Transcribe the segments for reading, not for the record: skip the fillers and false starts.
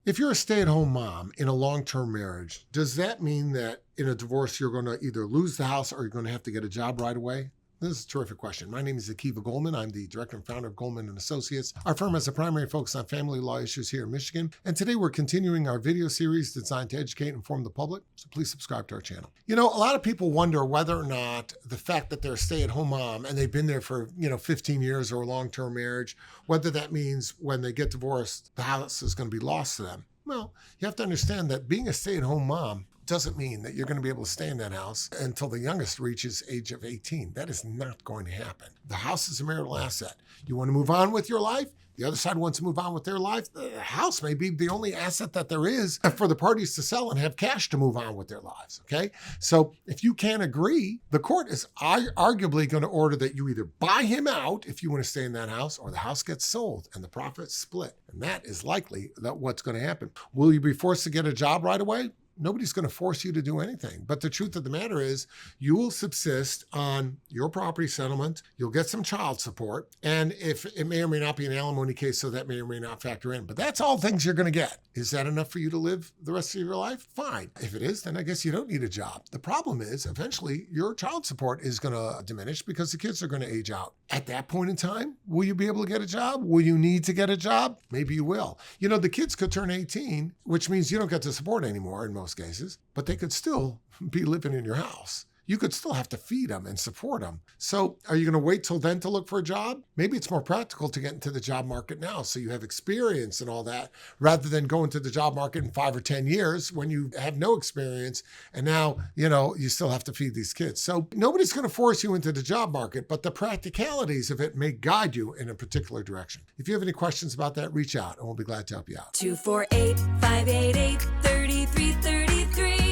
If you're a stay-at-home mom in a long-term marriage, does that mean that in a divorce you're going to either lose the house or you're going to have to get a job right away? This is a terrific question. My name is Goldman. I'm the director and founder of Goldman & Associates. Our firm has a primary focus on family law issues here in Michigan. And today we're continuing our video series designed to educate and inform the public. So please subscribe to our channel. You know, a lot of people wonder whether or not the fact that they're a stay-at-home mom and they've been there for, 15 years or a long-term marriage, whether that means when they get divorced, the house is going to be lost to them. Well, you have to understand that being a stay-at-home mom doesn't mean that you're going to be able to stay in that house until the youngest reaches age of 18. That is not going to happen. The house is a marital asset. You want to move on with your life? The other side wants to move on with their life. The house may be the only asset that there is for the parties to sell and have cash to move on with their lives, okay? So if you can't agree, the court is arguably going to order that you either buy him out if you want to stay in that house, or the house gets sold and the profits split. And that is likely what's going to happen. Will you be forced to get a job right away? Nobody's going to force you to do anything. But the truth of the matter is you will subsist on your property settlement. You'll get some child support. And if it may or may not be an alimony case, so that may or may not factor in. But that's all things you're going to get. Is that enough for you to live the rest of your life? Fine. If it is, then I guess you don't need a job. The problem is eventually your child support is going to diminish because the kids are going to age out. At that point in time, will you be able to get a job? Will you need to get a job? Maybe you will. The kids could turn 18, which means you don't get to support anymore in most cases, but they could still be living in your house. You could still have to feed them and support them. So are you going to wait till then to look for a job? Maybe it's more practical to get into the job market now so you have experience and all that, rather than go into the job market in 5 or 10 years when you have no experience and now, you still have to feed these kids. So nobody's going to force you into the job market, but the practicalities of it may guide you in a particular direction. If you have any questions about that, reach out and we'll be glad to help you out. 248-588-3333.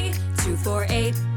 248